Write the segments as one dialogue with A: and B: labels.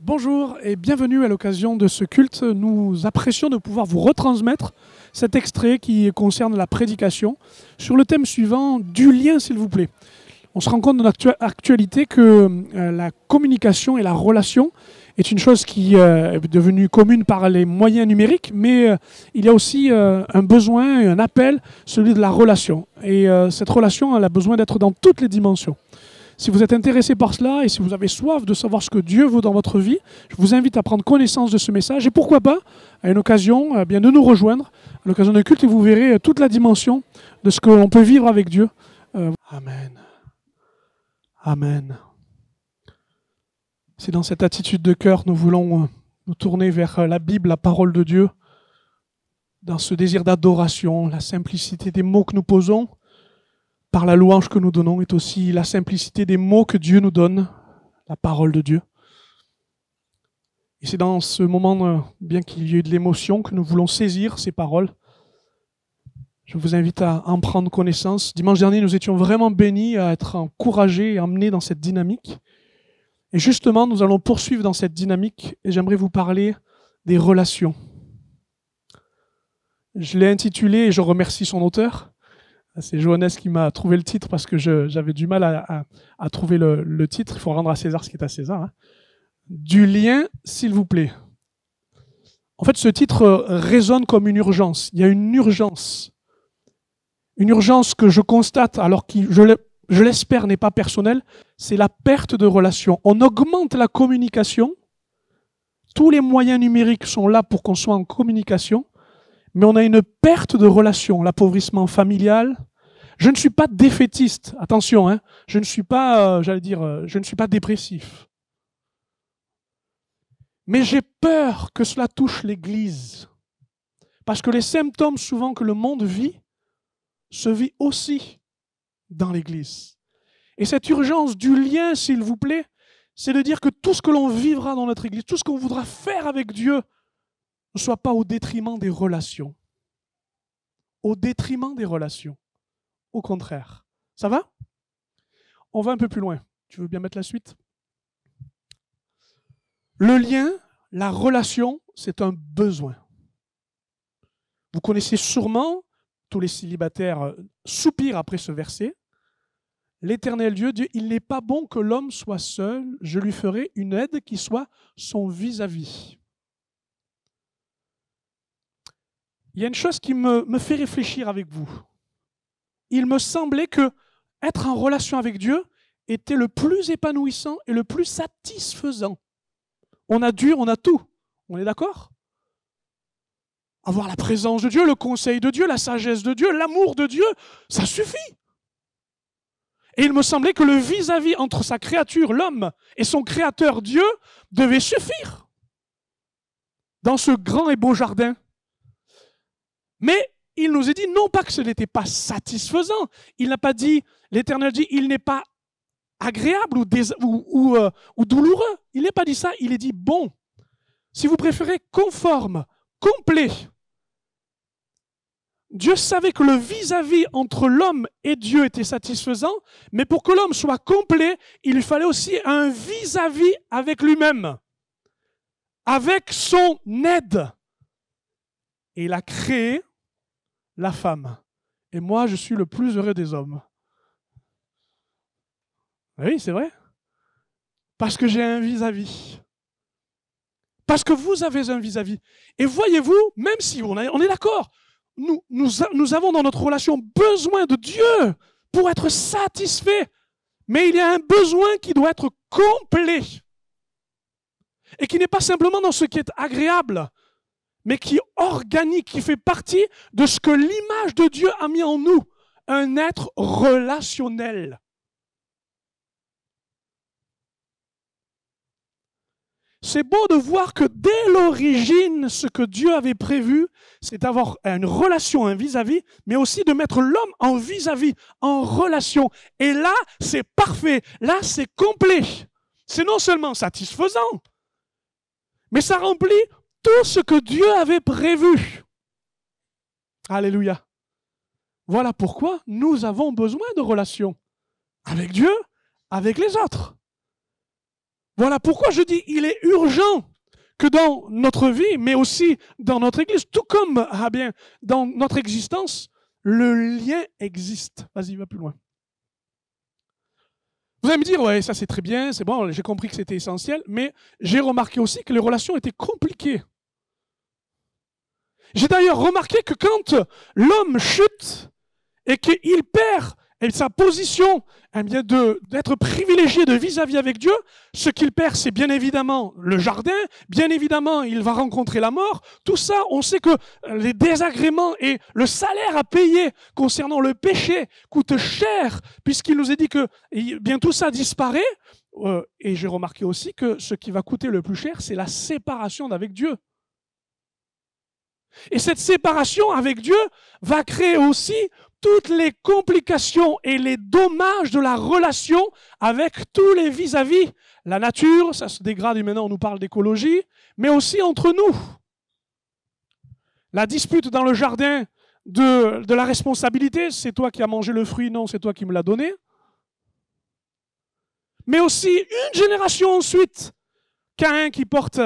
A: Bonjour et bienvenue à l'occasion de ce culte. Nous apprécions de pouvoir vous retransmettre cet extrait qui concerne la prédication sur le thème suivant du lien, s'il vous plaît. On se rend compte dans notre actualité que la communication et la relation est une chose qui est devenue commune par les moyens numériques, mais il y a aussi un besoin, un appel, celui de la relation. Et cette relation, elle a besoin d'être dans toutes les dimensions. Si vous êtes intéressé par cela et si vous avez soif de savoir ce que Dieu veut dans votre vie, je vous invite à prendre connaissance de ce message et pourquoi pas, à une occasion, bien de nous rejoindre, à l'occasion d'un culte, et vous verrez toute la dimension de ce que l'on peut vivre avec Dieu. Amen. Amen. C'est dans cette attitude de cœur nous voulons nous tourner vers la Bible, la parole de Dieu, dans ce désir d'adoration, la simplicité des mots que nous posons, par la louange que nous donnons, est aussi la simplicité des mots que Dieu nous donne, la parole de Dieu. Et c'est dans ce moment, bien qu'il y ait de l'émotion, que nous voulons saisir ces paroles. Je vous invite à en prendre connaissance. Dimanche dernier, nous étions vraiment bénis à être encouragés et emmenés dans cette dynamique. Et justement, nous allons poursuivre dans cette dynamique et j'aimerais vous parler des relations. Je l'ai intitulé, et je remercie son auteur, c'est Johannes qui m'a trouvé le titre parce que j'avais du mal à trouver le titre. Il faut rendre à César ce qui est à César. Hein. Du lien, s'il vous plaît. En fait, ce titre résonne comme une urgence. Il y a une urgence. Une urgence que je constate, alors que je l'espère n'est pas personnelle, c'est la perte de relations. On augmente la communication. Tous les moyens numériques sont là pour qu'on soit en communication. Mais on a une perte de relations, l'appauvrissement familial. Je ne suis pas défaitiste, attention, hein. Je ne suis pas, je ne suis pas dépressif. Mais j'ai peur que cela touche l'Église. Parce que les symptômes souvent que le monde vit, se vit aussi dans l'Église. Et cette urgence du lien, s'il vous plaît, c'est de dire que tout ce que l'on vivra dans notre Église, tout ce qu'on voudra faire avec Dieu, ne soit pas au détriment des relations. Au détriment des relations. Au contraire. Ça va ? On va un peu plus loin. Tu veux bien mettre la suite ? Le lien, la relation, c'est un besoin. Vous connaissez sûrement, tous les célibataires soupirent après ce verset. L'Éternel Dieu dit, il n'est pas bon que l'homme soit seul, je lui ferai une aide qui soit son vis-à-vis. Il y a une chose qui me fait réfléchir avec vous. Il me semblait que être en relation avec Dieu était le plus épanouissant et le plus satisfaisant. On a Dieu, on a tout. On est d'accord ? Avoir la présence de Dieu, le conseil de Dieu, la sagesse de Dieu, l'amour de Dieu, ça suffit. Et il me semblait que le vis-à-vis entre sa créature, l'homme, et son créateur Dieu devait suffire dans ce grand et beau jardin. Mais il nous a dit non pas que ce n'était pas satisfaisant. Il n'a pas dit, l'Éternel dit, il n'est pas agréable ou douloureux. Il n'a pas dit ça, il a dit bon. Si vous préférez, conforme, complet. Dieu savait que le vis-à-vis entre l'homme et Dieu était satisfaisant, mais pour que l'homme soit complet, il lui fallait aussi un vis-à-vis avec lui-même, avec son aide. Et il a créé la femme. Et moi, je suis le plus heureux des hommes. Oui, c'est vrai. Parce que j'ai un vis-à-vis. Parce que vous avez un vis-à-vis. Et voyez-vous, même si on est d'accord, nous avons dans notre relation besoin de Dieu pour être satisfaits. Mais il y a un besoin qui doit être complet. Et qui n'est pas simplement dans ce qui est agréable, mais qui est organique, qui fait partie de ce que l'image de Dieu a mis en nous. Un être relationnel. C'est beau de voir que dès l'origine, ce que Dieu avait prévu, c'est d'avoir une relation, un vis-à-vis, mais aussi de mettre l'homme en vis-à-vis, en relation. Et là, c'est parfait. Là, c'est complet. C'est non seulement satisfaisant, mais ça remplit tout ce que Dieu avait prévu. Alléluia. Voilà pourquoi nous avons besoin de relations avec Dieu, avec les autres. Voilà pourquoi je dis il est urgent que dans notre vie, mais aussi dans notre Église, tout comme dans notre existence, le lien existe. Vas-y, va plus loin. Vous allez me dire, ouais, ça c'est très bien, c'est bon, j'ai compris que c'était essentiel, mais j'ai remarqué aussi que les relations étaient compliquées. J'ai d'ailleurs remarqué que quand l'homme chute et qu'il perd sa position d'être privilégié de vis-à-vis avec Dieu, ce qu'il perd, c'est bien évidemment le jardin, bien évidemment, il va rencontrer la mort. Tout ça, on sait que les désagréments et le salaire à payer concernant le péché coûtent cher, puisqu'il nous est dit que bien tout ça disparaît. Et j'ai remarqué aussi que ce qui va coûter le plus cher, c'est la séparation d'avec Dieu. Et cette séparation avec Dieu va créer aussi toutes les complications et les dommages de la relation avec tous les vis-à-vis. La nature, ça se dégrade et maintenant on nous parle d'écologie, mais aussi entre nous. La dispute dans le jardin de la responsabilité, c'est toi qui as mangé le fruit, non, c'est toi qui me l'as donné. Mais aussi une génération ensuite, Caïn qui porte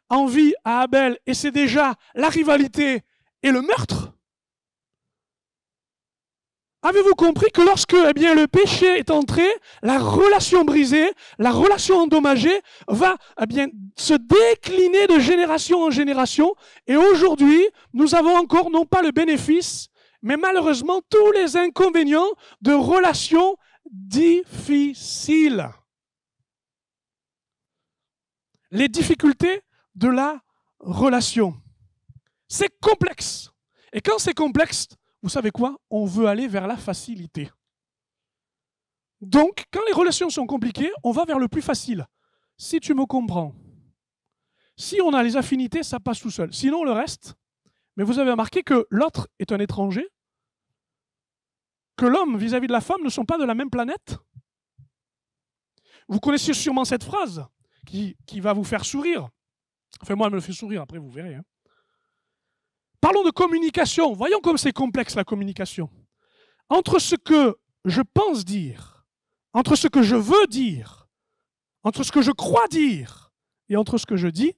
A: envie à Abel, et c'est déjà la rivalité et le meurtre. Avez-vous compris que lorsque le péché est entré, la relation brisée, la relation endommagée va se décliner de génération en génération, et aujourd'hui, nous avons encore non pas le bénéfice, mais malheureusement tous les inconvénients de relations difficiles. Les difficultés de la relation. C'est complexe. Et quand c'est complexe, vous savez quoi? On veut aller vers la facilité. Donc, quand les relations sont compliquées, on va vers le plus facile. Si tu me comprends, si on a les affinités, ça passe tout seul. Sinon, le reste, mais vous avez remarqué que l'autre est un étranger, que l'homme vis-à-vis de la femme ne sont pas de la même planète. Vous connaissez sûrement cette phrase qui va vous faire sourire. Enfin, moi, elle me fait sourire, après vous verrez. Parlons de communication. Voyons comme c'est complexe la communication. Entre ce que je pense dire, entre ce que je veux dire, entre ce que je crois dire et entre ce que je dis,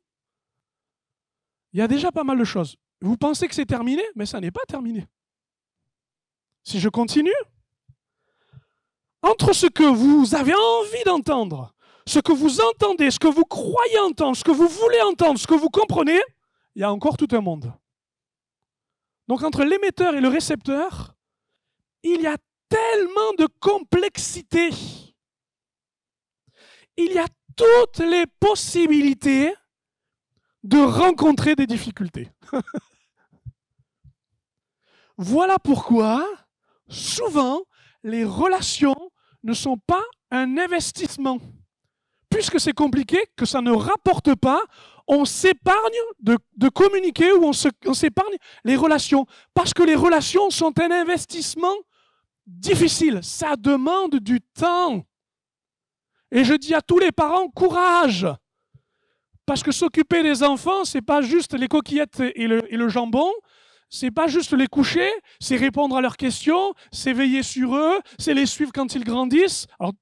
A: il y a déjà pas mal de choses. Vous pensez que c'est terminé, mais ça n'est pas terminé. Si je continue, entre ce que vous avez envie d'entendre, ce que vous entendez, ce que vous croyez entendre, ce que vous voulez entendre, ce que vous comprenez, il y a encore tout un monde. Donc entre l'émetteur et le récepteur, il y a tellement de complexité. Il y a toutes les possibilités de rencontrer des difficultés. Voilà pourquoi, souvent, les relations ne sont pas un investissement. Puisque c'est compliqué, que ça ne rapporte pas, on s'épargne de communiquer ou on s'épargne les relations. Parce que les relations sont un investissement difficile. Ça demande du temps. Et je dis à tous les parents, courage. Parce que s'occuper des enfants, c'est pas juste les coquillettes et le jambon. C'est pas juste les coucher, c'est répondre à leurs questions, c'est veiller sur eux, c'est les suivre quand ils grandissent. Alors,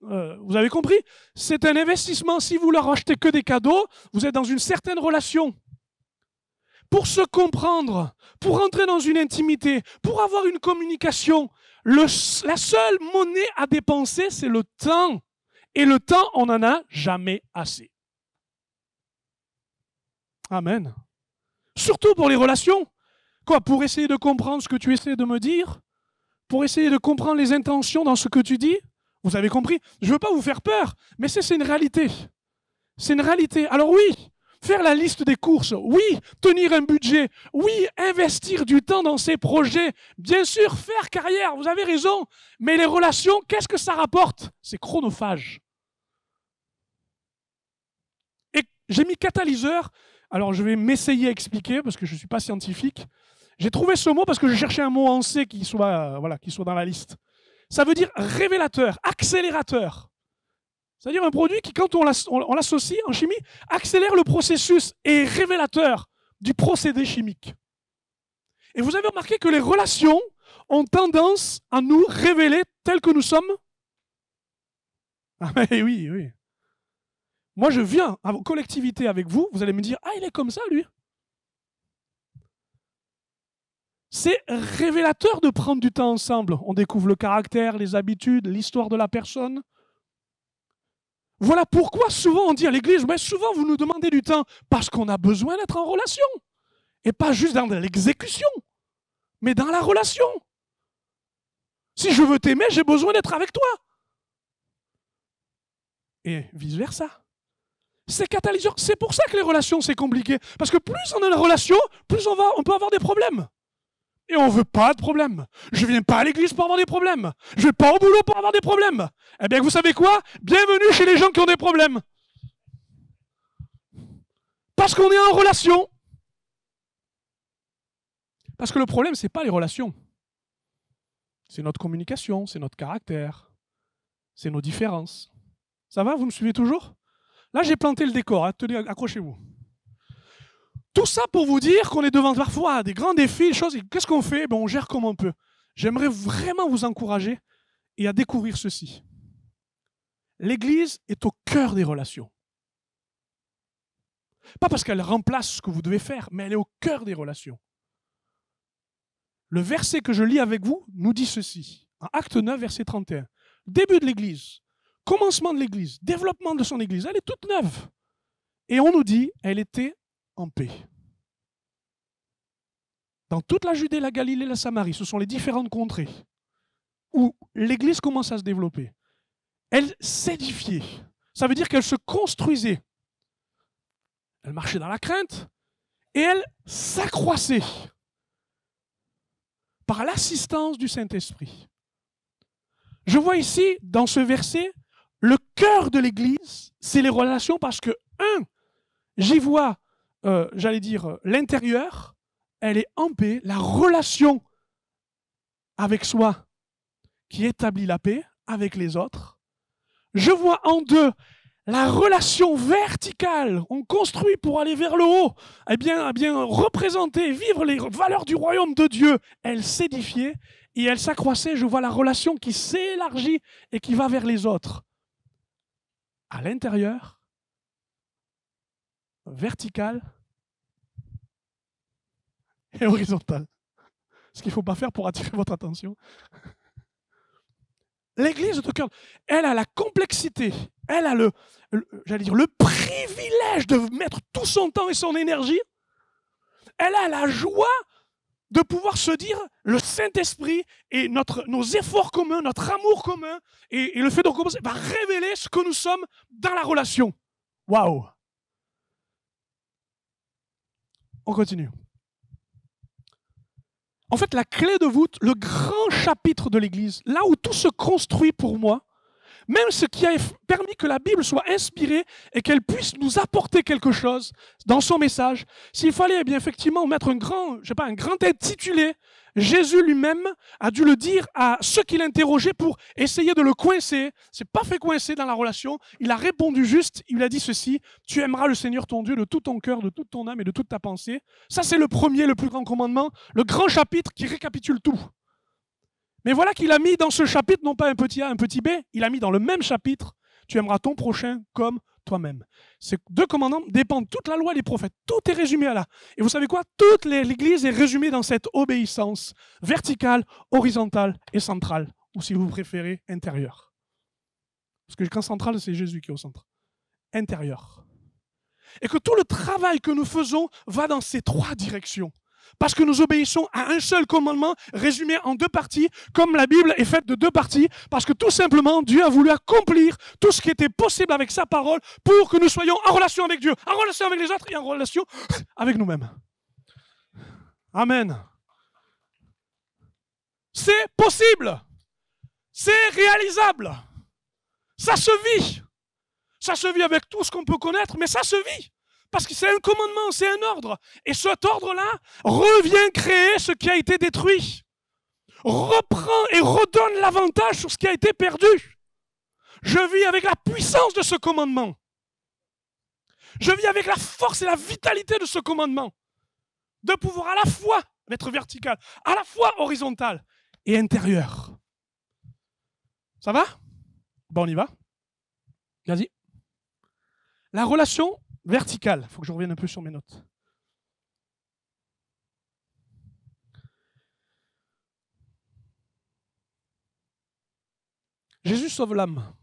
A: vous avez compris, c'est un investissement. Si vous leur achetez que des cadeaux, vous êtes dans une certaine relation. Pour se comprendre, pour entrer dans une intimité, pour avoir une communication, la seule monnaie à dépenser, c'est le temps. Et le temps, on n'en a jamais assez. Amen. Surtout pour les relations. Quoi, pour essayer de comprendre ce que tu essaies de me dire? Pour essayer de comprendre les intentions dans ce que tu dis? Vous avez compris? Je ne veux pas vous faire peur, mais c'est une réalité. C'est une réalité. Alors oui, faire la liste des courses, oui, tenir un budget, oui, investir du temps dans ses projets, bien sûr, faire carrière, vous avez raison, mais les relations, qu'est-ce que ça rapporte? C'est chronophage. Et j'ai mis catalyseur, alors je vais m'essayer à expliquer parce que je ne suis pas scientifique. J'ai trouvé ce mot parce que je cherchais un mot en C qui soit dans la liste. Ça veut dire révélateur, accélérateur. C'est-à-dire un produit qui, quand on l'associe en chimie, accélère le processus et est révélateur. du procédé chimique. Et vous avez remarqué que les relations ont tendance à nous révéler tels que nous sommes? Ah mais oui, oui. Moi, je viens en collectivité avec vous, vous allez me dire « Ah, il est comme ça, lui !» C'est révélateur de prendre du temps ensemble. On découvre le caractère, les habitudes, l'histoire de la personne. Voilà pourquoi souvent on dit à l'église, mais souvent vous nous demandez du temps parce qu'on a besoin d'être en relation. Et pas juste dans l'exécution, mais dans la relation. Si je veux t'aimer, j'ai besoin d'être avec toi. Et vice-versa. C'est catalyseur. C'est pour ça que les relations, c'est compliqué. Parce que plus on a une relation, plus on peut avoir des problèmes. Et on ne veut pas de problème. Je ne viens pas à l'église pour avoir des problèmes. Je ne vais pas au boulot pour avoir des problèmes. Eh bien, vous savez quoi? Bienvenue chez les gens qui ont des problèmes. Parce qu'on est en relation. Parce que le problème, ce n'est pas les relations. C'est notre communication, c'est notre caractère, c'est nos différences. Ça va? Vous me suivez toujours? Là, j'ai planté le décor. Hein. Tenez, accrochez-vous. Tout ça pour vous dire qu'on est devant parfois des grands défis, des choses. Qu'est-ce qu'on fait? On gère comme on peut. J'aimerais vraiment vous encourager et à découvrir ceci. L'Église est au cœur des relations. Pas parce qu'elle remplace ce que vous devez faire, mais elle est au cœur des relations. Le verset que je lis avec vous nous dit ceci. En Acte 9, verset 31. Début de l'Église, commencement de l'Église, développement de son Église. Elle est toute neuve. Et on nous dit, elle était en paix. Dans toute la Judée, la Galilée, la Samarie, ce sont les différentes contrées où l'Église commence à se développer. Elle s'édifiait. Ça veut dire qu'elle se construisait. Elle marchait dans la crainte et elle s'accroissait par l'assistance du Saint-Esprit. Je vois ici, dans ce verset, le cœur de l'Église, c'est les relations parce que, j'y vois, l'intérieur, elle est en paix, la relation avec soi qui établit la paix avec les autres. Je vois en deux, la relation verticale, on construit pour aller vers le haut, eh bien représenter, vivre les valeurs du royaume de Dieu, elle s'édifiait et elle s'accroissait. Je vois la relation qui s'élargit et qui va vers les autres. À l'intérieur, verticale et horizontale. Ce qu'il ne faut pas faire pour attirer votre attention. L'Église est au cœur. Elle a la complexité, elle a le privilège de mettre tout son temps et son énergie. Elle a la joie de pouvoir se dire, le Saint-Esprit et nos efforts communs, notre amour commun, et le fait de recommencer va révéler ce que nous sommes dans la relation. Waouh! On continue. En fait, la clé de voûte, le grand chapitre de l'Église, là où tout se construit pour moi, même ce qui a permis que la Bible soit inspirée et qu'elle puisse nous apporter quelque chose dans son message, s'il fallait effectivement mettre un grand intitulé, Jésus lui-même a dû le dire à ceux qui l'interrogeaient pour essayer de le coincer. C'est pas fait coincer dans la relation. Il a répondu juste, il a dit ceci, tu aimeras le Seigneur ton Dieu de tout ton cœur, de toute ton âme et de toute ta pensée. Ça c'est le premier, le plus grand commandement, le grand chapitre qui récapitule tout. Mais voilà qu'il a mis dans ce chapitre, non pas un petit A, un petit B, il a mis dans le même chapitre, tu aimeras ton prochain comme toi-même. Ces deux commandements dépendent toute la loi et les prophètes. Tout est résumé là. Et vous savez quoi? Toute l'Église est résumée dans cette obéissance verticale, horizontale et centrale. Ou si vous préférez, intérieure. Parce que quand centrale, c'est Jésus qui est au centre. Intérieur. Et que tout le travail que nous faisons va dans ces trois directions. Parce que nous obéissons à un seul commandement résumé en deux parties, comme la Bible est faite de deux parties, parce que tout simplement, Dieu a voulu accomplir tout ce qui était possible avec sa parole pour que nous soyons en relation avec Dieu, en relation avec les autres et en relation avec nous-mêmes. Amen. C'est possible. C'est réalisable. Ça se vit. Ça se vit avec tout ce qu'on peut connaître, mais ça se vit. Parce que c'est un commandement, c'est un ordre. Et cet ordre-là revient créer ce qui a été détruit. Reprend et redonne l'avantage sur ce qui a été perdu. Je vis avec la puissance de ce commandement. Je vis avec la force et la vitalité de ce commandement. de pouvoir à la fois être vertical, à la fois horizontal et intérieur. Ça va? Bon, on y va. Vas-y. La relation verticale. Il faut que je revienne un peu sur mes notes. Jésus sauve l'âme.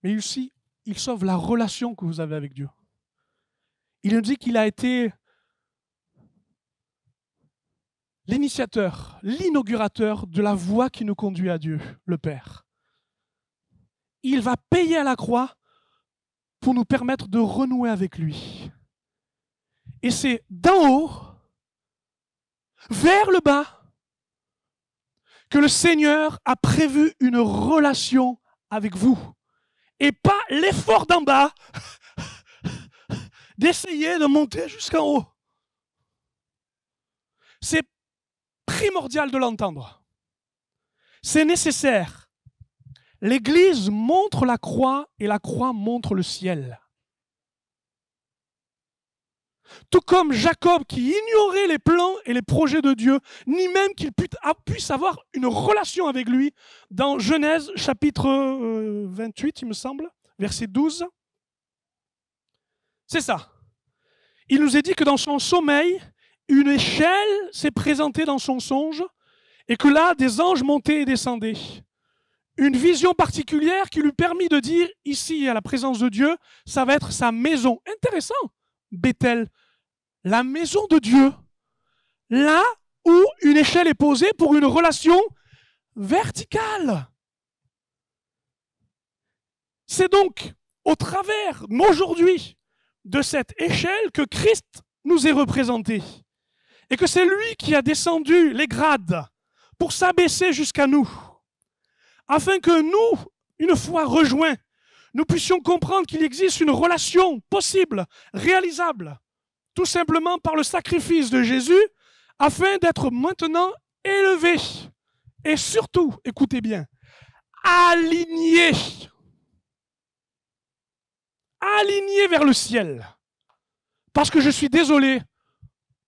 A: Mais aussi, il sauve la relation que vous avez avec Dieu. Il nous dit qu'il a été l'initiateur, l'inaugurateur de la voie qui nous conduit à Dieu, le Père. Il va payer à la croix pour nous permettre de renouer avec lui. Et c'est d'en haut, vers le bas, que le Seigneur a prévu une relation avec vous. Et pas l'effort d'en bas d'essayer de monter jusqu'en haut. C'est primordial de l'entendre. C'est nécessaire. L'Église montre la croix et la croix montre le ciel. Tout comme Jacob qui ignorait les plans et les projets de Dieu, ni même qu'il puisse avoir une relation avec lui, dans Genèse chapitre 28, il me semble, verset 12. C'est ça. Il nous est dit que dans son sommeil, une échelle s'est présentée dans son songe et que là, des anges montaient et descendaient. Une vision particulière qui lui permit de dire, ici, à la présence de Dieu, ça va être sa maison. Intéressant, Bethel. La maison de Dieu, là où une échelle est posée pour une relation verticale. C'est donc au travers, aujourd'hui, de cette échelle que Christ nous est représenté. Et que c'est lui qui a descendu les grades pour s'abaisser jusqu'à nous. Afin que nous, une fois rejoints, nous puissions comprendre qu'il existe une relation possible, réalisable, tout simplement par le sacrifice de Jésus, afin d'être maintenant élevés. Et surtout, écoutez bien, alignés. Alignés vers le ciel. Parce que je suis désolé,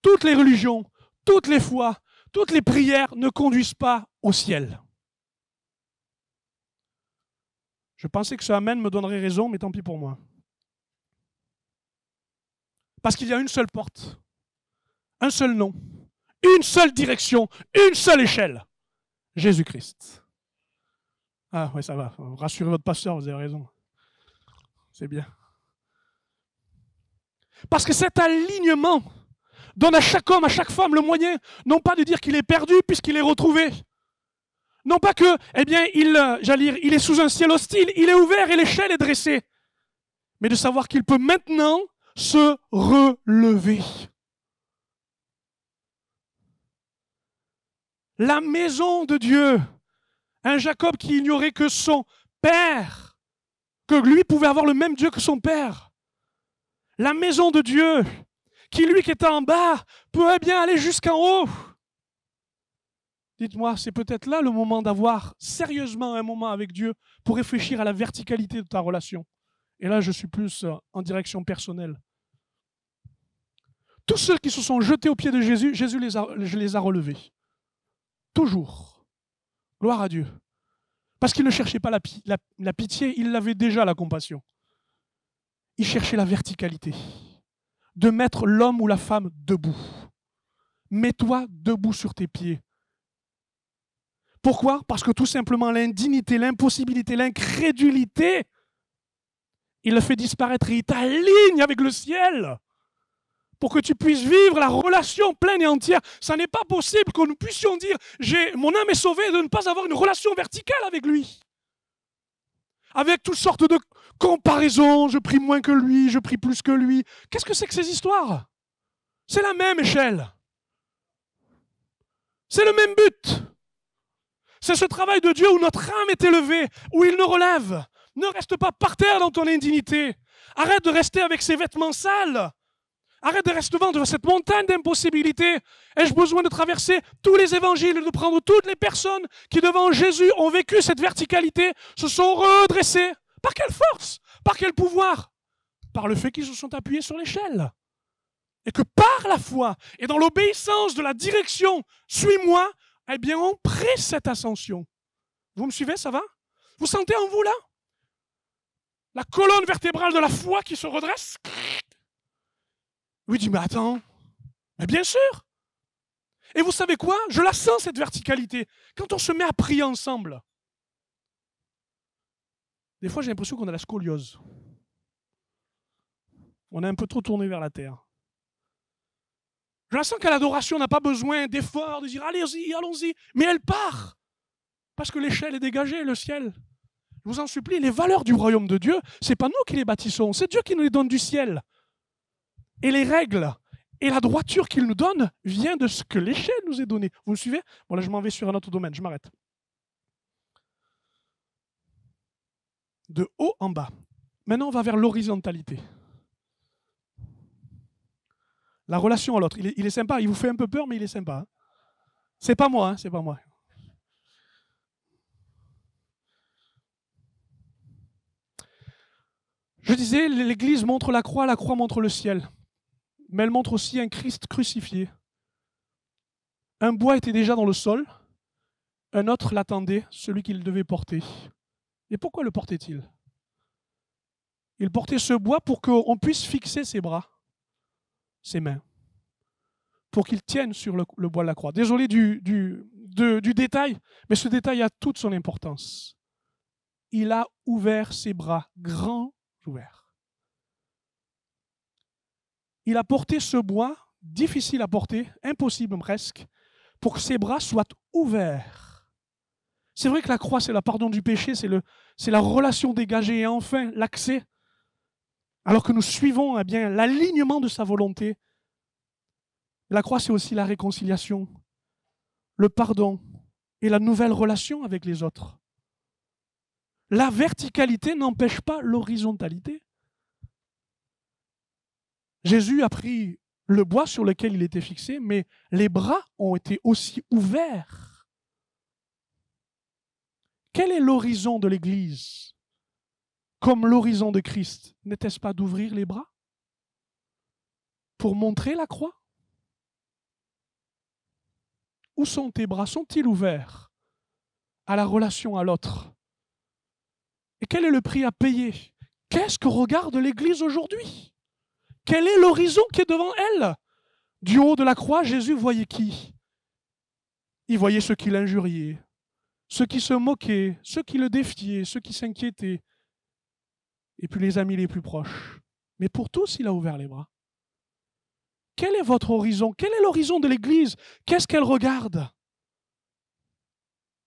A: toutes les religions, toutes les foi, toutes les prières ne conduisent pas au ciel. Je pensais que ce Amen me donnerait raison, mais tant pis pour moi. Parce qu'il y a une seule porte, un seul nom, une seule direction, une seule échelle. Jésus-Christ. Ah oui, ça va. Rassurez votre pasteur, vous avez raison. C'est bien. Parce que cet alignement donne à chaque homme, à chaque femme le moyen, non pas de dire qu'il est perdu puisqu'il est retrouvé. Non pas que, eh bien, il est sous un ciel hostile, il est ouvert et l'échelle est dressée. Mais de savoir qu'il peut maintenant se relever. La maison de Dieu. Un Jacob qui ignorait que son père, que lui pouvait avoir le même Dieu que son père. La maison de Dieu, qui lui qui était en bas, peut bien aller jusqu'en haut. Dites-moi, c'est peut-être là le moment d'avoir sérieusement un moment avec Dieu pour réfléchir à la verticalité de ta relation. Et là, je suis plus en direction personnelle. Tous ceux qui se sont jetés aux pieds de Jésus, Jésus les a relevés. Toujours. Gloire à Dieu. Parce qu'il ne cherchait pas la pitié, il avait déjà la compassion. Il cherchait la verticalité. De mettre l'homme ou la femme debout. Mets-toi debout sur tes pieds. Pourquoi? Parce que tout simplement l'indignité, l'impossibilité, l'incrédulité, il le fait disparaître et il t'aligne avec le ciel pour que tu puisses vivre la relation pleine et entière. Ça n'est pas possible que nous puissions dire mon âme est sauvée de ne pas avoir une relation verticale avec lui. Avec toutes sortes de comparaisons, je prie moins que lui, je prie plus que lui. Qu'est-ce que c'est que ces histoires? C'est la même échelle. C'est le même but. C'est ce travail de Dieu où notre âme est élevée, où il nous relève. Ne reste pas par terre dans ton indignité. Arrête de rester avec ces vêtements sales. Arrête de rester devant cette montagne d'impossibilités. Ai-je besoin de traverser tous les évangiles et de prendre toutes les personnes qui devant Jésus ont vécu cette verticalité, se sont redressées? Par quelle force? Par quel pouvoir? Par le fait qu'ils se sont appuyés sur l'échelle. et que par la foi et dans l'obéissance de la direction « Suis-moi », eh bien on presse cette ascension. Vous me suivez, ça va? Vous sentez en vous là? La colonne vertébrale de la foi qui se redresse? Oui, dit, mais attends, mais bien sûr. Et vous savez quoi? Je la sens, cette verticalité. Quand on se met à prier ensemble, des fois j'ai l'impression qu'on a la scoliose. On est un peu trop tourné vers la terre. Je la sens qu'à l'adoration, on n'a pas besoin d'efforts, de dire allez-y, allons-y, mais elle part. Parce que l'échelle est dégagée, le ciel. Je vous en supplie, les valeurs du royaume de Dieu, ce n'est pas nous qui les bâtissons, c'est Dieu qui nous les donne du ciel. Et les règles et la droiture qu'il nous donne vient de ce que l'échelle nous est donnée. Vous me suivez? Bon, là, je m'en vais sur un autre domaine, je m'arrête. De haut en bas. Maintenant, on va vers l'horizontalité. La relation à l'autre. Il est sympa, il vous fait un peu peur, mais il est sympa. Hein. C'est pas moi, c'est pas moi. Je disais, l'Église montre la croix montre le ciel. Mais elle montre aussi un Christ crucifié. Un bois était déjà dans le sol, un autre l'attendait, celui qu'il devait porter. Et pourquoi le portait-il? Il portait ce bois pour qu'on puisse fixer ses bras, ses mains, pour qu'il tienne sur le bois de la croix. Désolé du détail, mais ce détail a toute son importance. Il a ouvert ses bras, grands ouverts. Il a porté ce bois, difficile à porter, impossible presque, pour que ses bras soient ouverts. C'est vrai que la croix, c'est le pardon du péché, c'est la relation dégagée et enfin l'accès. Alors que nous suivons eh bien, l'alignement de sa volonté. La croix, c'est aussi la réconciliation, le pardon et la nouvelle relation avec les autres. La verticalité n'empêche pas l'horizontalité. Jésus a pris le bois sur lequel il était fixé, mais les bras ont été aussi ouverts. Quel est l'horizon de l'Église? Comme l'horizon de Christ, n'était-ce pas d'ouvrir les bras pour montrer la croix? Où sont tes bras? Sont-ils ouverts à la relation à l'autre? Et quel est le prix à payer? Qu'est-ce que regarde l'Église aujourd'hui? Quel est l'horizon qui est devant elle? Du haut de la croix, Jésus voyait qui? Il voyait ceux qui l'injuriaient, ceux qui se moquaient, ceux qui le défiaient, ceux qui s'inquiétaient, et puis les amis les plus proches. Mais pour tous, il a ouvert les bras. Quel est votre horizon? Quel est l'horizon de l'Église? Qu'est-ce qu'elle regarde?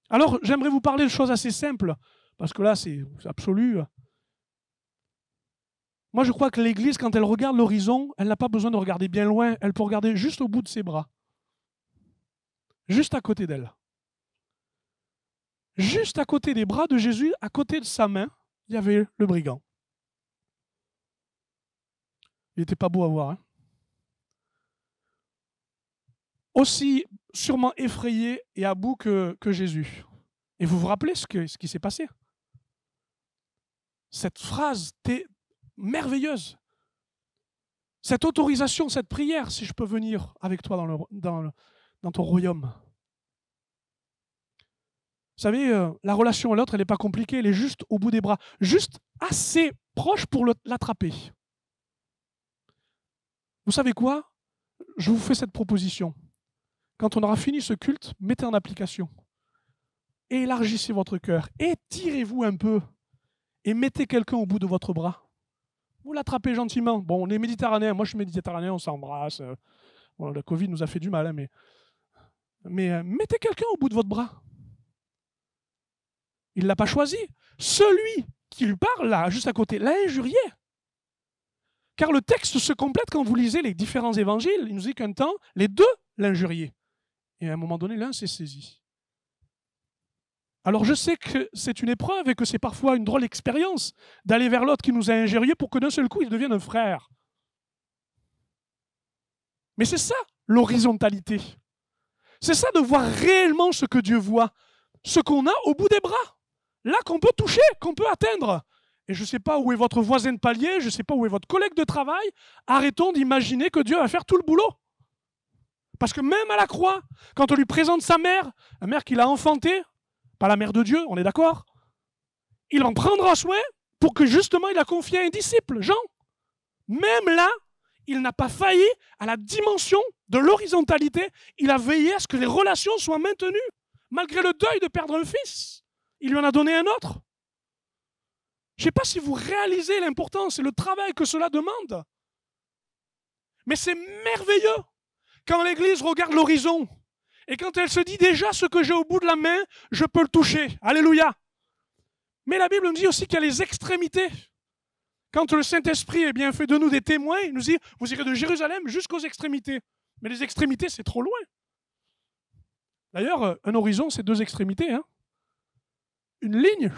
A: Alors, j'aimerais vous parler de choses assez simples, parce que là, c'est absolu. Moi, je crois que l'Église, quand elle regarde l'horizon, elle n'a pas besoin de regarder bien loin, elle peut regarder juste au bout de ses bras. Juste à côté d'elle. Juste à côté des bras de Jésus, à côté de sa main, il y avait le brigand. Il n'était pas beau à voir. Hein. Aussi sûrement effrayé et à bout que Jésus. Et vous vous rappelez ce qui s'est passé? Cette phrase merveilleuse. Cette autorisation, cette prière, si je peux venir avec toi dans ton royaume. Vous savez, la relation à l'autre, elle n'est pas compliquée, elle est juste au bout des bras, juste assez proche pour l'attraper. Vous savez quoi? Je vous fais cette proposition. Quand on aura fini ce culte, mettez en application. Élargissez votre cœur, étirez-vous un peu et mettez quelqu'un au bout de votre bras. Vous l'attrapez gentiment. Bon, on est méditerranéens, moi je suis méditerranéen, on s'embrasse. Bon, le Covid nous a fait du mal, hein, mais mettez quelqu'un au bout de votre bras. Il ne l'a pas choisi. Celui qui lui parle, là, juste à côté, l'a injurié. Car le texte se complète quand vous lisez les différents évangiles. Il nous dit qu'un temps, les deux l'injuriaient. Et à un moment donné, l'un s'est saisi. Alors je sais que c'est une épreuve et que c'est parfois une drôle d'expérience d'aller vers l'autre qui nous a injuriés pour que d'un seul coup, il devienne un frère. Mais c'est ça, l'horizontalité. C'est ça de voir réellement ce que Dieu voit, ce qu'on a au bout des bras. Là qu'on peut toucher, qu'on peut atteindre. et je ne sais pas où est votre voisin de palier, je ne sais pas où est votre collègue de travail, arrêtons d'imaginer que Dieu va faire tout le boulot. Parce que même à la croix, quand on lui présente sa mère, la mère qu'il a enfantée, pas la mère de Dieu, on est d'accord, il en prendra soin pour que justement il a confié à un disciple, Jean. Même là, il n'a pas failli à la dimension de l'horizontalité, il a veillé à ce que les relations soient maintenues. Malgré le deuil de perdre un fils, il lui en a donné un autre. Je ne sais pas si vous réalisez l'importance et le travail que cela demande. Mais c'est merveilleux quand l'Église regarde l'horizon et quand elle se dit déjà ce que j'ai au bout de la main, je peux le toucher. Alléluia. Mais la Bible nous dit aussi qu'il y a les extrémités. Quand le Saint-Esprit fait de nous des témoins, il nous dit, vous irez de Jérusalem jusqu'aux extrémités. Mais les extrémités, c'est trop loin. D'ailleurs, un horizon, c'est 2 extrémités. Hein. Une ligne.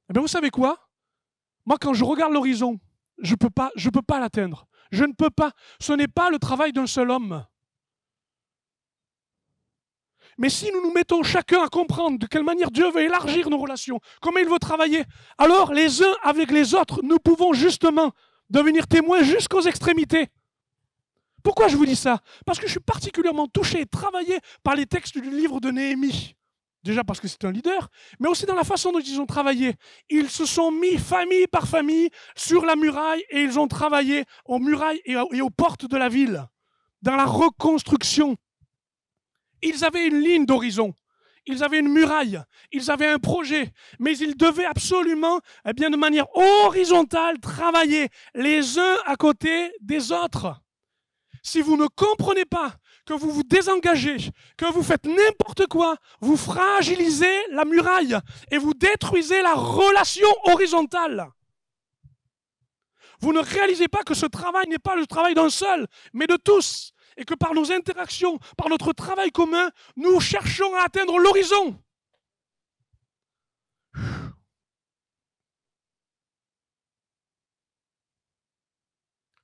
A: Eh bien, vous savez quoi? Moi, quand je regarde l'horizon, je peux pas l'atteindre. Je ne peux pas. Ce n'est pas le travail d'un seul homme. Mais si nous nous mettons chacun à comprendre de quelle manière Dieu veut élargir nos relations, comment il veut travailler, alors les uns avec les autres, nous pouvons justement devenir témoins jusqu'aux extrémités. Pourquoi je vous dis ça? Parce que je suis particulièrement touché et travaillé par les textes du livre de Néhémie. Déjà parce que c'est un leader, mais aussi dans la façon dont ils ont travaillé. Ils se sont mis famille par famille sur la muraille et ils ont travaillé aux murailles et aux portes de la ville, dans la reconstruction. Ils avaient une ligne d'horizon, ils avaient une muraille, ils avaient un projet, mais ils devaient absolument, de manière horizontale, travailler les uns à côté des autres. Si vous ne comprenez pas que vous vous désengagez, que vous faites n'importe quoi, vous fragilisez la muraille et vous détruisez la relation horizontale. Vous ne réalisez pas que ce travail n'est pas le travail d'un seul, mais de tous. Et que par nos interactions, par notre travail commun, nous cherchons à atteindre l'horizon.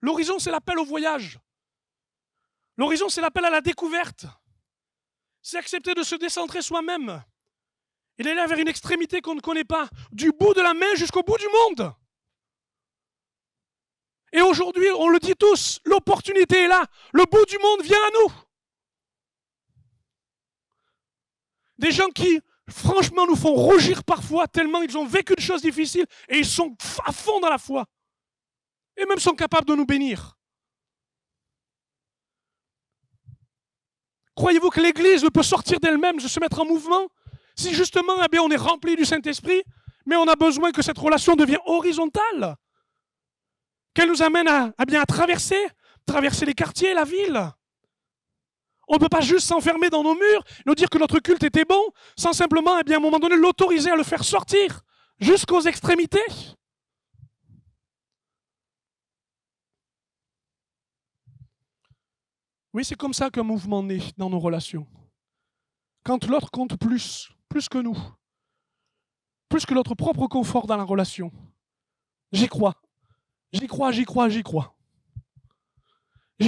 A: L'horizon, c'est l'appel au voyage. L'horizon, c'est l'appel à la découverte. C'est accepter de se décentrer soi-même et d'aller vers une extrémité qu'on ne connaît pas, du bout de la main jusqu'au bout du monde. Et aujourd'hui, on le dit tous, l'opportunité est là. Le bout du monde vient à nous. Des gens qui, franchement, nous font rougir parfois tellement ils ont vécu de choses difficiles et ils sont à fond dans la foi. Et même sont capables de nous bénir. Croyez-vous que l'Église ne peut sortir d'elle-même, de se mettre en mouvement, si justement on est rempli du Saint-Esprit, mais on a besoin que cette relation devienne horizontale, qu'elle nous amène à traverser les quartiers, la ville. On ne peut pas juste s'enfermer dans nos murs, nous dire que notre culte était bon, sans simplement, à un moment donné, l'autoriser à le faire sortir jusqu'aux extrémités. Oui, c'est comme ça qu'un mouvement naît dans nos relations. Quand l'autre compte plus que nous, plus que notre propre confort dans la relation. J'y crois. J'y crois. J'y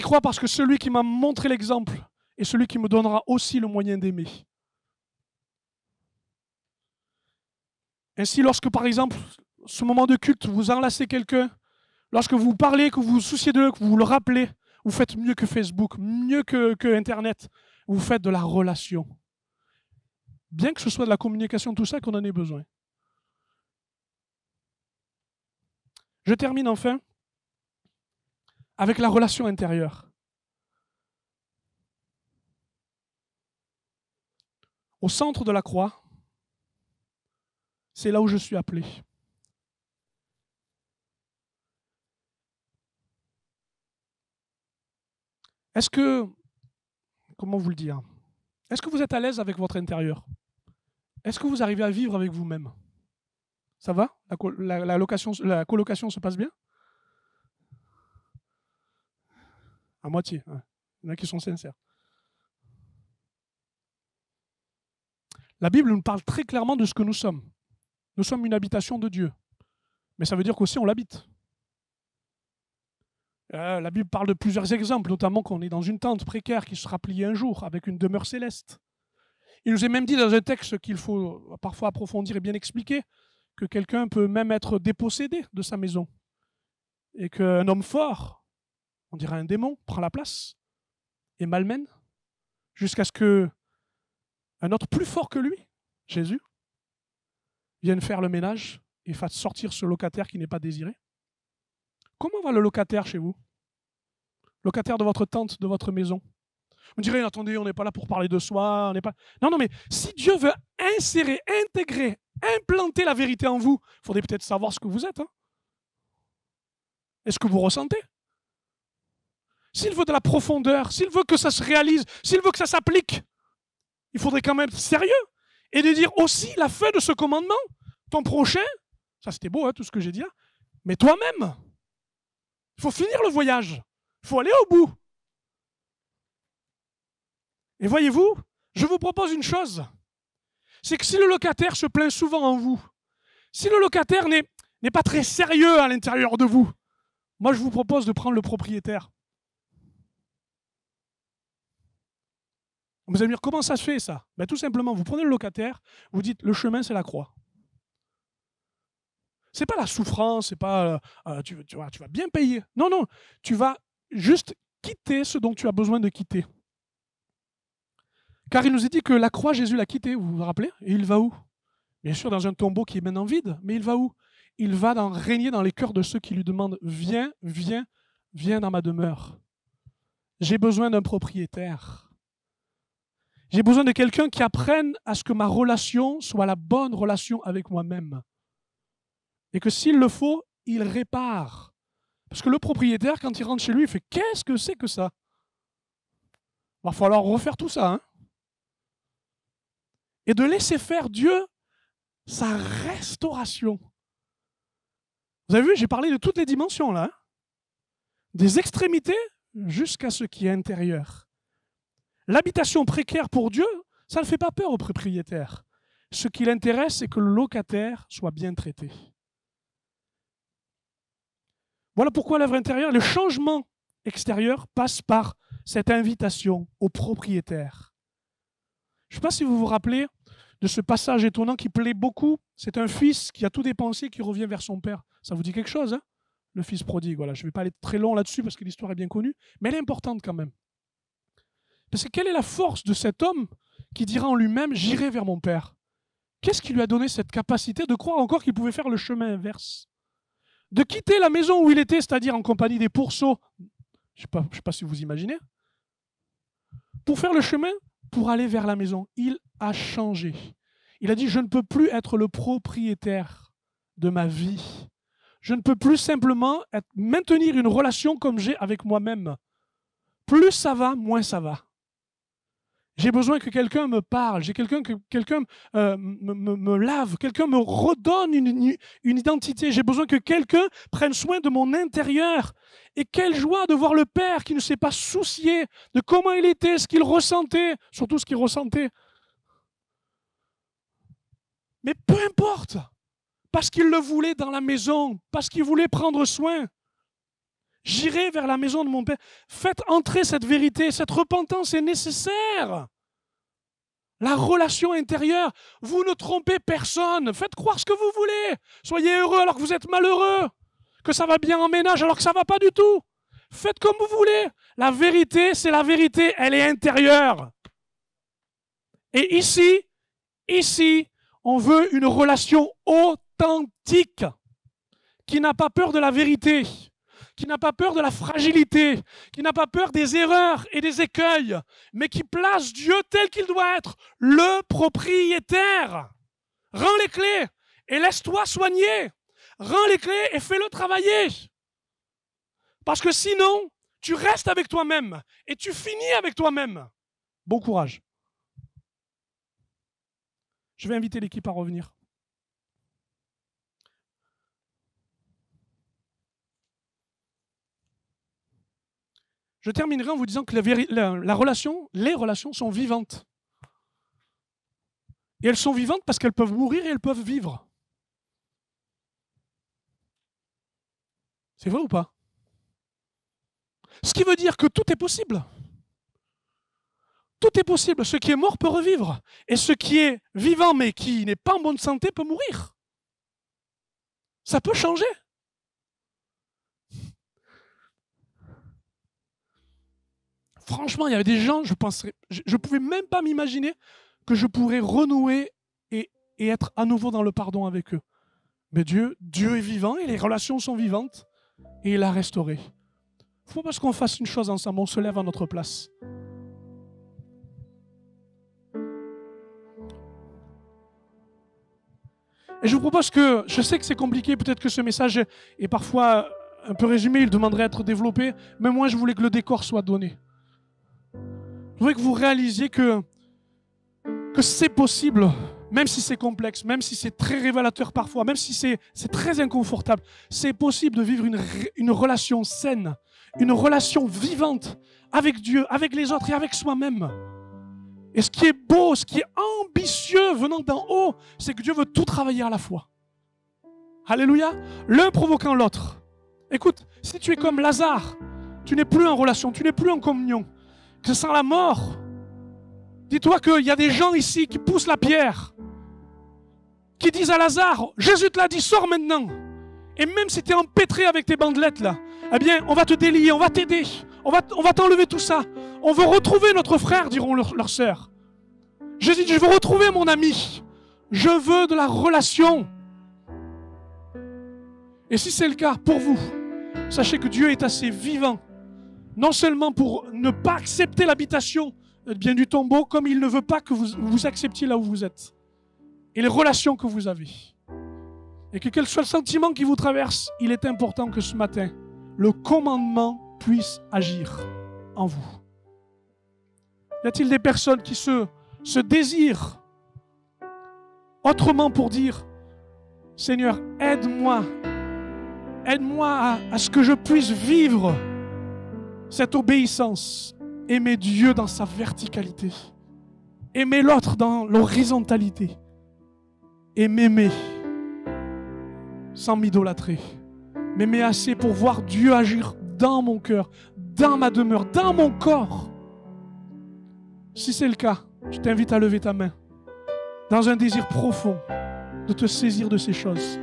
A: crois parce que celui qui m'a montré l'exemple est celui qui me donnera aussi le moyen d'aimer. Ainsi, lorsque, par exemple, ce moment de culte, vous enlacez quelqu'un, lorsque vous parlez, que vous vous souciez d'eux, que vous le rappelez, vous faites mieux que Facebook, mieux que Internet. Vous faites de la relation. Bien que ce soit de la communication, tout ça, qu'on en ait besoin. Je termine enfin avec la relation intérieure. Au centre de la croix, c'est là où je suis appelé. Est-ce que, comment vous le dire, est-ce que vous êtes à l'aise avec votre intérieur? Est-ce que vous arrivez à vivre avec vous-même? Ça va? La colocation se passe bien? À moitié. Hein. Il y en a qui sont sincères. La Bible nous parle très clairement de ce que nous sommes. Nous sommes une habitation de Dieu. Mais ça veut dire qu'aussi on l'habite. La Bible parle de plusieurs exemples, notamment qu'on est dans une tente précaire qui sera pliée un jour avec une demeure céleste. Il nous est même dit dans un texte qu'il faut parfois approfondir et bien expliquer que quelqu'un peut même être dépossédé de sa maison et qu'un homme fort, on dirait un démon, prend la place et malmène jusqu'à ce que un autre plus fort que lui, Jésus, vienne faire le ménage et fasse sortir ce locataire qui n'est pas désiré. Comment va le locataire chez vous? Locataire de votre tente, de votre maison. On dirait, attendez, on n'est pas là pour parler de soi, on n'est pas... Non, mais si Dieu veut insérer, intégrer, implanter la vérité en vous, il faudrait peut-être savoir ce que vous êtes. Est-ce que vous ressentez? S'il veut de la profondeur, s'il veut que ça se réalise, s'il veut que ça s'applique, il faudrait quand même être sérieux et de dire aussi la fin de ce commandement. Ton prochain, ça c'était beau tout ce que j'ai dit là, mais toi-même, il faut finir le voyage, il faut aller au bout. Et voyez-vous, je vous propose une chose, c'est que si le locataire se plaint souvent en vous, si le locataire n'est pas très sérieux à l'intérieur de vous, moi je vous propose de prendre le propriétaire. Vous allez me dire, comment ça se fait ça? Ben, tout simplement, vous prenez le locataire, vous dites, le chemin c'est la croix. C'est pas la souffrance, c'est pas tu vas bien payer. Non, tu vas juste quitter ce dont tu as besoin de quitter. Car il nous est dit que la croix, Jésus l'a quitté, vous vous rappelez? Et il va où? Bien sûr, dans un tombeau qui est maintenant vide, mais il va où? Il va régner dans les cœurs de ceux qui lui demandent, viens dans ma demeure. J'ai besoin d'un propriétaire. J'ai besoin de quelqu'un qui apprenne à ce que ma relation soit la bonne relation avec moi-même. Et que s'il le faut, il répare. Parce que le propriétaire, quand il rentre chez lui, il fait « Qu'est-ce que c'est que ça ?» Il va falloir refaire tout ça. Et de laisser faire Dieu sa restauration. Vous avez vu, j'ai parlé de toutes les dimensions là. Des extrémités jusqu'à ce qui est intérieur. L'habitation précaire pour Dieu, ça ne fait pas peur au propriétaire. Ce qui l'intéresse, c'est que le locataire soit bien traité. Voilà pourquoi l'œuvre intérieure, le changement extérieur passe par cette invitation au propriétaire. Je ne sais pas si vous vous rappelez de ce passage étonnant qui plaît beaucoup. C'est un fils qui a tout dépensé, qui revient vers son père. Ça vous dit quelque chose, hein? Le fils prodigue. Voilà. Je ne vais pas aller très long là-dessus parce que l'histoire est bien connue, mais elle est importante quand même. Parce que quelle est la force de cet homme qui dira en lui-même « J'irai vers mon père » ? Qu'est-ce qui lui a donné cette capacité de croire encore qu'il pouvait faire le chemin inverse? De quitter la maison où il était, c'est-à-dire en compagnie des pourceaux, je ne sais pas si vous imaginez, pour faire le chemin, pour aller vers la maison. Il a changé. Il a dit « Je ne peux plus être le propriétaire de ma vie. Je ne peux plus simplement maintenir une relation comme j'ai avec moi-même. Plus ça va, moins ça va. J'ai besoin que quelqu'un me parle, j'ai que quelqu'un me lave, quelqu'un me redonne une identité. J'ai besoin que quelqu'un prenne soin de mon intérieur. Et quelle joie de voir le Père qui ne s'est pas soucié de comment il était, ce qu'il ressentait, surtout ce qu'il ressentait. Mais peu importe, parce qu'il le voulait dans la maison, parce qu'il voulait prendre soin. J'irai vers la maison de mon Père. Faites entrer cette vérité, cette repentance est nécessaire. La relation intérieure, vous ne trompez personne. Faites croire ce que vous voulez. Soyez heureux alors que vous êtes malheureux. Que ça va bien en ménage alors que ça ne va pas du tout. Faites comme vous voulez. La vérité, c'est la vérité. Elle est intérieure. Et ici, on veut une relation authentique qui n'a pas peur de la vérité, qui n'a pas peur de la fragilité, qui n'a pas peur des erreurs et des écueils, mais qui place Dieu tel qu'il doit être, le propriétaire. Rends les clés et laisse-toi soigner. Rends les clés et fais-le travailler. Parce que sinon, tu restes avec toi-même et tu finis avec toi-même. Bon courage. Je vais inviter l'équipe à revenir. Je terminerai en vous disant que les relations sont vivantes. Et elles sont vivantes parce qu'elles peuvent mourir et elles peuvent vivre. C'est vrai ou pas? Ce qui veut dire que tout est possible. Tout est possible. Ce qui est mort peut revivre. Et ce qui est vivant mais qui n'est pas en bonne santé peut mourir. Ça peut changer. Franchement, il y avait des gens, je ne pouvais même pas m'imaginer que je pourrais renouer et être à nouveau dans le pardon avec eux. Mais Dieu est vivant et les relations sont vivantes et il a restauré. Il ne faut pas qu'on fasse une chose ensemble, on se lève à notre place. Et je vous propose que, je sais que c'est compliqué, peut-être que ce message est parfois un peu résumé, il demanderait à être développé, mais moi je voulais que le décor soit donné. Je voudrais que vous réalisiez que c'est possible, même si c'est complexe, même si c'est très révélateur parfois, même si c'est très inconfortable, c'est possible de vivre une relation saine, une relation vivante avec Dieu, avec les autres et avec soi-même. Et ce qui est beau, ce qui est ambitieux venant d'en haut, c'est que Dieu veut tout travailler à la fois. Alléluia. L'un provoquant l'autre. Écoute, si tu es comme Lazare, tu n'es plus en relation, tu n'es plus en communion, que sans la mort, dis-toi qu'il y a des gens ici qui poussent la pierre, qui disent à Lazare, Jésus te l'a dit, sors maintenant. Et même si tu es empêtré avec tes bandelettes là, eh bien, on va te délier, on va t'aider, on va t'enlever tout ça. On veut retrouver notre frère, diront leurs sœurs. Jésus dit, je veux retrouver mon ami. Je veux de la relation. Et si c'est le cas pour vous, sachez que Dieu est assez vivant, non seulement pour ne pas accepter l'habitation bien du tombeau, comme il ne veut pas que vous acceptiez là où vous êtes. Et les relations que vous avez. Et que quel soit le sentiment qui vous traverse, il est important que ce matin, le commandement puisse agir en vous. Y a-t-il des personnes qui se désirent autrement pour dire Seigneur, aide-moi à ce que je puisse vivre cette obéissance, aimer Dieu dans sa verticalité, aimer l'autre dans l'horizontalité et m'aimer sans m'idolâtrer, m'aimer assez pour voir Dieu agir dans mon cœur, dans ma demeure, dans mon corps. Si c'est le cas, je t'invite à lever ta main dans un désir profond de te saisir de ces choses.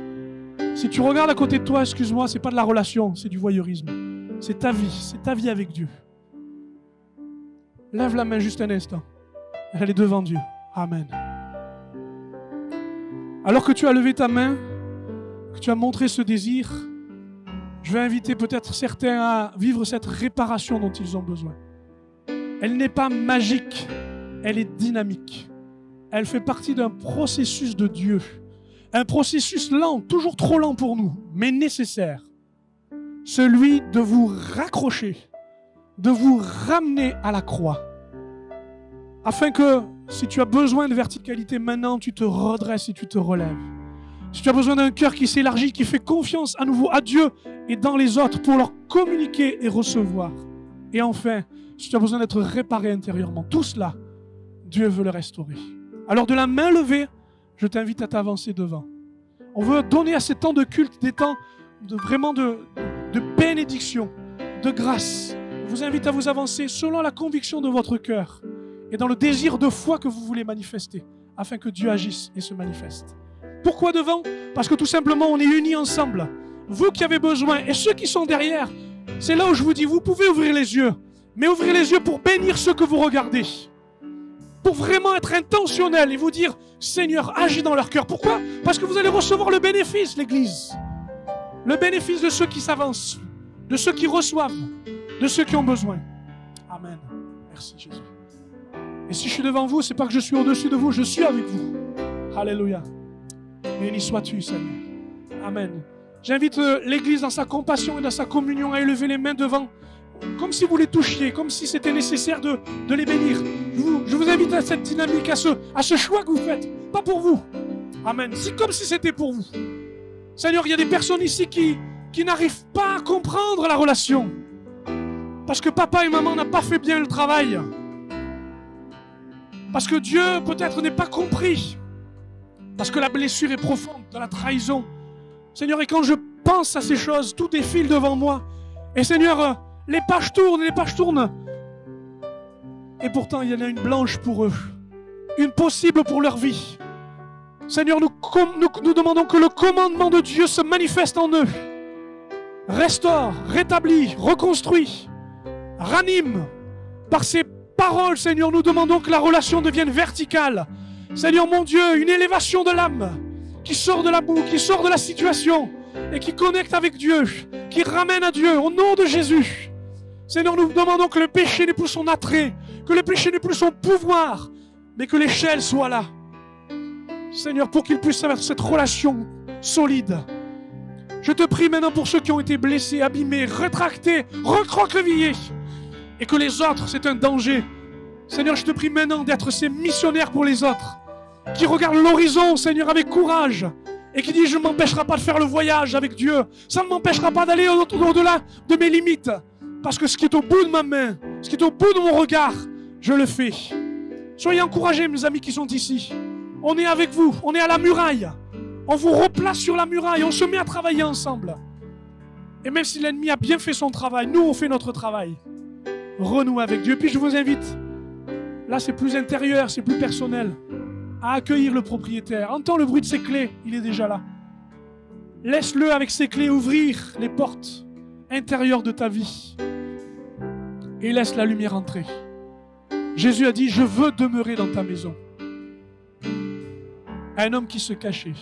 A: Si tu regardes à côté de toi, excuse-moi, c'est pas de la relation, c'est du voyeurisme. C'est ta vie avec Dieu. Lève la main juste un instant. Elle est devant Dieu. Amen. Alors que tu as levé ta main, que tu as montré ce désir, je vais inviter peut-être certains à vivre cette réparation dont ils ont besoin. Elle n'est pas magique, elle est dynamique. Elle fait partie d'un processus de Dieu. Un processus lent, toujours trop lent pour nous, mais nécessaire. Celui de vous raccrocher, de vous ramener à la croix. Afin que, si tu as besoin de verticalité maintenant, tu te redresses et tu te relèves. Si tu as besoin d'un cœur qui s'élargit, qui fait confiance à nouveau à Dieu et dans les autres pour leur communiquer et recevoir. Et enfin, si tu as besoin d'être réparé intérieurement, tout cela, Dieu veut le restaurer. Alors de la main levée, je t'invite à t'avancer devant. On veut donner à ces temps de culte des temps vraiment de bénédiction, de grâce. Je vous invite à vous avancer selon la conviction de votre cœur et dans le désir de foi que vous voulez manifester, afin que Dieu agisse et se manifeste. Pourquoi devant? Parce que tout simplement, on est unis ensemble. Vous qui avez besoin et ceux qui sont derrière, c'est là où je vous dis, vous pouvez ouvrir les yeux, mais ouvrez les yeux pour bénir ceux que vous regardez. Pour vraiment être intentionnel et vous dire, Seigneur, agis dans leur cœur. Pourquoi? Parce que vous allez recevoir le bénéfice, l'Église. Le bénéfice de ceux qui s'avancent, de ceux qui reçoivent, de ceux qui ont besoin. Amen. Merci Jésus. Et si je suis devant vous, c'est pas que je suis au-dessus de vous, je suis avec vous. Alléluia. Béni sois-tu, Seigneur. Amen. J'invite l'Église dans sa compassion et dans sa communion à élever les mains devant, comme si vous les touchiez, comme si c'était nécessaire de les bénir. Je vous invite à cette dynamique, à ce choix que vous faites, pas pour vous. Amen. C'est comme si c'était pour vous. Seigneur, il y a des personnes ici qui n'arrivent pas à comprendre la relation. Parce que papa et maman n'ont pas fait bien le travail. Parce que Dieu peut-être n'est pas compris. Parce que la blessure est profonde, de la trahison. Seigneur, et quand je pense à ces choses, tout défile devant moi. Et Seigneur, les pages tournent. Et pourtant, il y en a une blanche pour eux. Une possible pour leur vie. Seigneur, nous demandons que le commandement de Dieu se manifeste en eux. Restaure, rétablit, reconstruit, ranime. Par ces paroles, Seigneur, nous demandons que la relation devienne verticale. Seigneur mon Dieu, une élévation de l'âme qui sort de la boue, qui sort de la situation et qui connecte avec Dieu, qui ramène à Dieu au nom de Jésus. Seigneur, nous demandons que le péché n'ait plus son attrait, que le péché n'ait plus son pouvoir, mais que l'échelle soit là. Seigneur, pour qu'il puisse avoir cette relation solide. Je te prie maintenant pour ceux qui ont été blessés, abîmés, rétractés, recroquevillés, et que les autres, c'est un danger. Seigneur, je te prie maintenant d'être ces missionnaires pour les autres, qui regardent l'horizon, Seigneur, avec courage, et qui disent, je ne m'empêcherai pas de faire le voyage avec Dieu. Ça ne m'empêchera pas d'aller au-delà de mes limites, parce que ce qui est au bout de ma main, ce qui est au bout de mon regard, je le fais. Soyez encouragés, mes amis qui sont ici. On est avec vous, on est à la muraille. On vous replace sur la muraille, on se met à travailler ensemble. Et même si l'ennemi a bien fait son travail, nous on fait notre travail. Renouer avec Dieu. Puis je vous invite, là c'est plus intérieur, c'est plus personnel, à accueillir le propriétaire. Entends le bruit de ses clés, il est déjà là. Laisse-le avec ses clés ouvrir les portes intérieures de ta vie. Et laisse la lumière entrer. Jésus a dit, je veux demeurer dans ta maison. Un homme qui se cachait,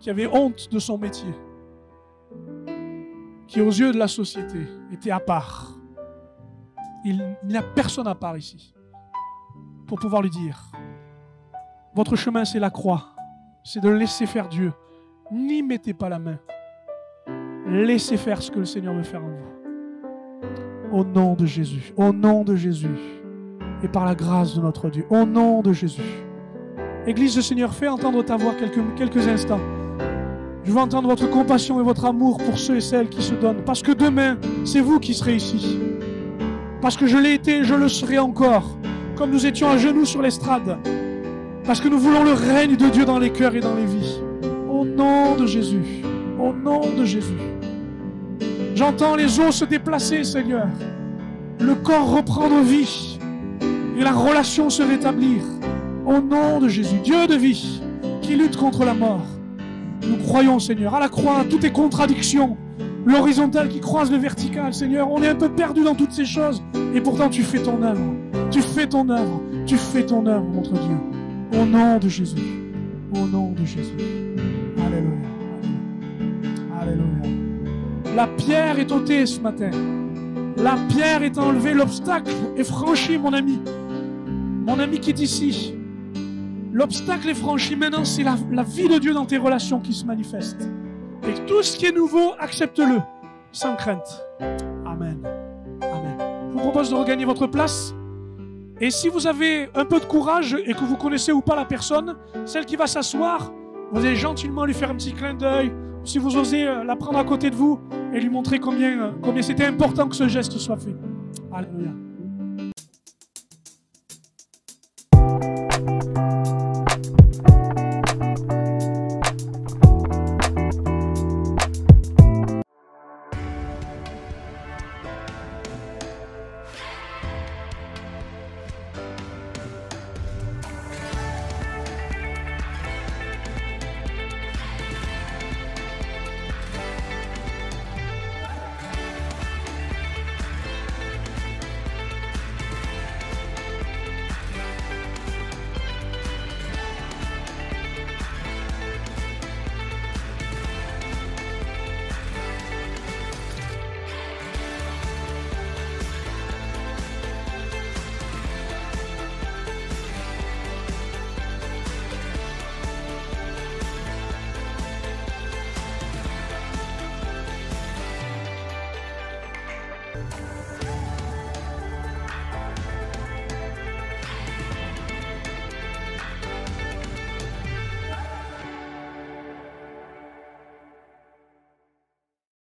A: qui avait honte de son métier, qui aux yeux de la société était à part. Il n'y a personne à part ici pour pouvoir lui dire, votre chemin c'est la croix, c'est de laisser faire Dieu. N'y mettez pas la main. Laissez faire ce que le Seigneur veut faire en vous. Au nom de Jésus, au nom de Jésus, et par la grâce de notre Dieu, au nom de Jésus. Église du Seigneur, fais entendre ta voix quelques instants. Je veux entendre votre compassion et votre amour pour ceux et celles qui se donnent. Parce que demain, c'est vous qui serez ici. Parce que je l'ai été et je le serai encore. Comme nous étions à genoux sur l'estrade. Parce que nous voulons le règne de Dieu dans les cœurs et dans les vies. Au nom de Jésus. Au nom de Jésus. J'entends les os se déplacer, Seigneur. Le corps reprendre vie. Et la relation se rétablir. Au nom de Jésus, Dieu de vie, qui lutte contre la mort. Nous croyons, Seigneur, à la croix, à toutes tes contradictions, l'horizontale qui croise le vertical, Seigneur. On est un peu perdu dans toutes ces choses, et pourtant tu fais ton œuvre. Tu fais ton œuvre. Tu fais ton œuvre, notre Dieu. Au nom de Jésus. Au nom de Jésus. Alléluia. Alléluia. La pierre est ôtée ce matin. La pierre est enlevée, l'obstacle est franchi, mon ami. Mon ami qui est ici. L'obstacle est franchi, maintenant c'est la vie de Dieu dans tes relations qui se manifeste. Et tout ce qui est nouveau, accepte-le, sans crainte. Amen. Amen. Je vous propose de regagner votre place. Et si vous avez un peu de courage et que vous connaissez ou pas la personne, celle qui va s'asseoir, vous allez gentiment lui faire un petit clin d'œil. Si vous osez la prendre à côté de vous et lui montrer combien c'était important que ce geste soit fait. Alléluia.